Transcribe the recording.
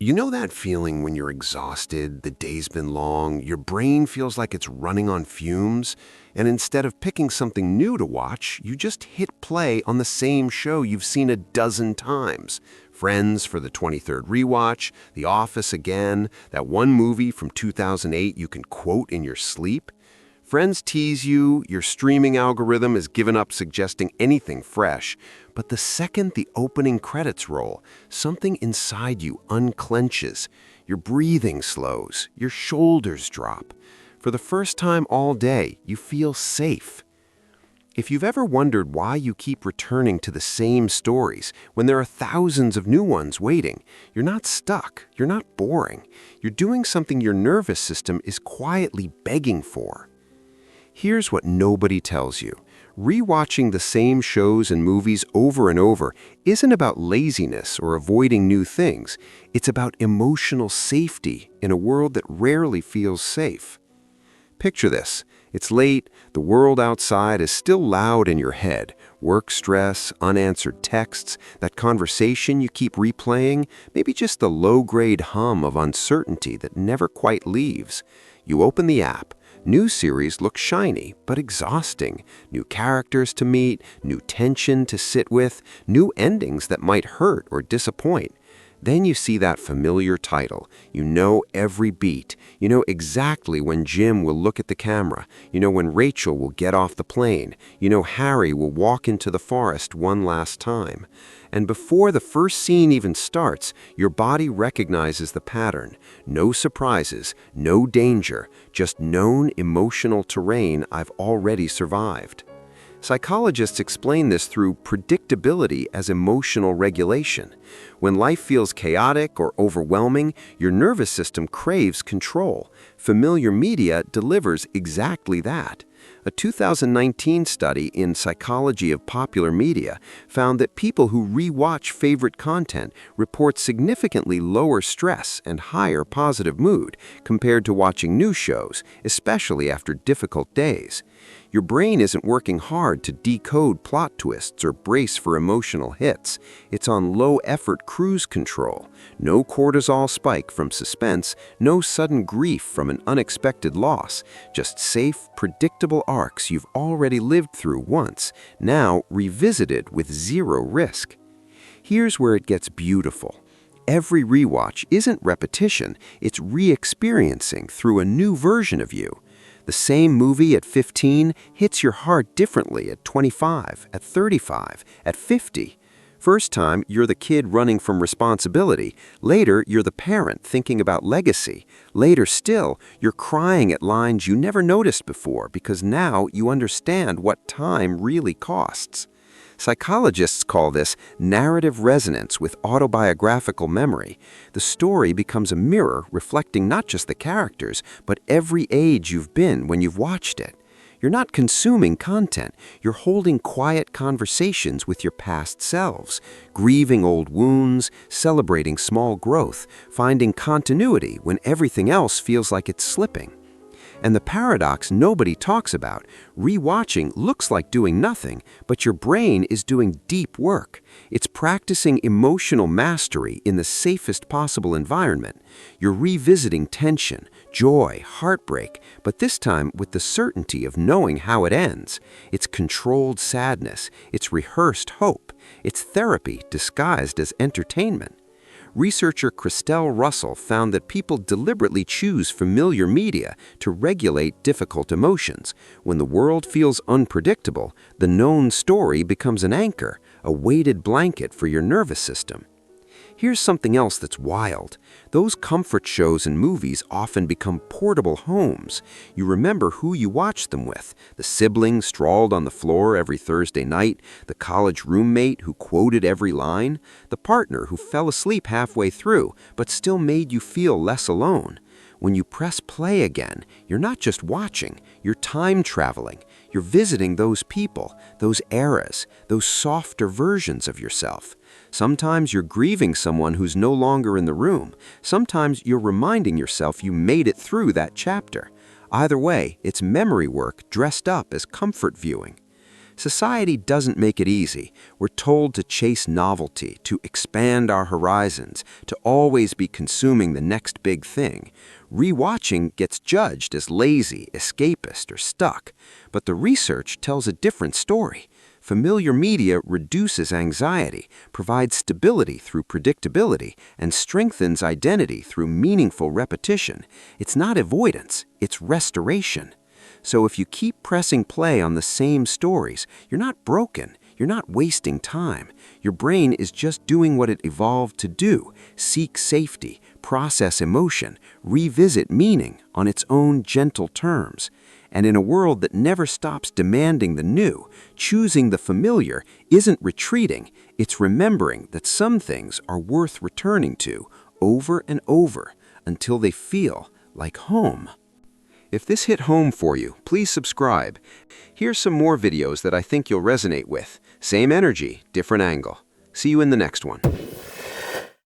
You know that feeling when you're exhausted, the day's been long, your brain feels like it's running on fumes, and instead of picking something new to watch, you just hit play on the same show you've seen a dozen times. Friends for the 23rd rewatch, The Office again, that one movie from 2008 you can quote in your sleep. Friends tease you, your streaming algorithm has given up suggesting anything fresh, but the second the opening credits roll, something inside you unclenches. Your breathing slows, your shoulders drop. For the first time all day, you feel safe. If you've ever wondered why you keep returning to the same stories when there are thousands of new ones waiting, you're not stuck, you're not boring. You're doing something your nervous system is quietly begging for. Here's what nobody tells you. Rewatching the same shows and movies over and over isn't about laziness or avoiding new things. It's about emotional safety in a world that rarely feels safe. Picture this. It's late, the world outside is still loud in your head. Work stress, unanswered texts, that conversation you keep replaying, maybe just the low-grade hum of uncertainty that never quite leaves. You open the app. New series look shiny, but exhausting. New characters to meet, new tension to sit with, new endings that might hurt or disappoint. Then you see that familiar title. You know every beat. You know exactly when Jim will look at the camera. You know when Rachel will get off the plane. You know Harry will walk into the forest one last time. And before the first scene even starts, your body recognizes the pattern. No surprises, no danger, just known emotional terrain I've already survived. Psychologists explain this through predictability as emotional regulation. When life feels chaotic or overwhelming, your nervous system craves control. Familiar media delivers exactly that. A 2019 study in Psychology of Popular Media found that people who rewatch favorite content report significantly lower stress and higher positive mood compared to watching new shows, especially after difficult days. Your brain isn't working hard to decode plot twists or brace for emotional hits. It's on low-effort cruise control. No cortisol spike from suspense, no sudden grief from an unexpected loss. Just safe, predictable arcs you've already lived through once, now revisited with zero risk. Here's where it gets beautiful. Every rewatch isn't repetition, it's re-experiencing through a new version of you. The same movie at 15 hits your heart differently at 25, at 35, at 50. First time, you're the kid running from responsibility. Later, you're the parent thinking about legacy. Later still, you're crying at lines you never noticed before because now you understand what time really costs. Psychologists call this narrative resonance with autobiographical memory. The story becomes a mirror reflecting not just the characters, but every age you've been when you've watched it. You're not consuming content, you're holding quiet conversations with your past selves, grieving old wounds, celebrating small growth, finding continuity when everything else feels like it's slipping. And the paradox nobody talks about, rewatching looks like doing nothing, but your brain is doing deep work. It's practicing emotional mastery in the safest possible environment. You're revisiting tension, joy, heartbreak, but this time with the certainty of knowing how it ends. It's controlled sadness, it's rehearsed hope, it's therapy disguised as entertainment. Researcher Christelle Russell found that people deliberately choose familiar media to regulate difficult emotions. When the world feels unpredictable, the known story becomes an anchor, a weighted blanket for your nervous system. Here's something else that's wild. Those comfort shows and movies often become portable homes. You remember who you watched them with, the sibling sprawled on the floor every Thursday night, the college roommate who quoted every line, the partner who fell asleep halfway through but still made you feel less alone. When you press play again, you're not just watching, you're time traveling. You're visiting those people, those eras, those softer versions of yourself. Sometimes you're grieving someone who's no longer in the room. Sometimes you're reminding yourself you made it through that chapter. Either way, it's memory work dressed up as comfort viewing. Society doesn't make it easy. We're told to chase novelty, to expand our horizons, to always be consuming the next big thing. Rewatching gets judged as lazy, escapist, or stuck. But the research tells a different story. Familiar media reduces anxiety, provides stability through predictability, and strengthens identity through meaningful repetition. It's not avoidance, it's restoration. So if you keep pressing play on the same stories, you're not broken, you're not wasting time. Your brain is just doing what it evolved to do: seek safety, process emotion, revisit meaning on its own gentle terms. And in a world that never stops demanding the new, choosing the familiar isn't retreating, it's remembering that some things are worth returning to over and over until they feel like home. If this hit home for you, please subscribe. Here's some more videos that I think you'll resonate with. Same energy, different angle. See you in the next one.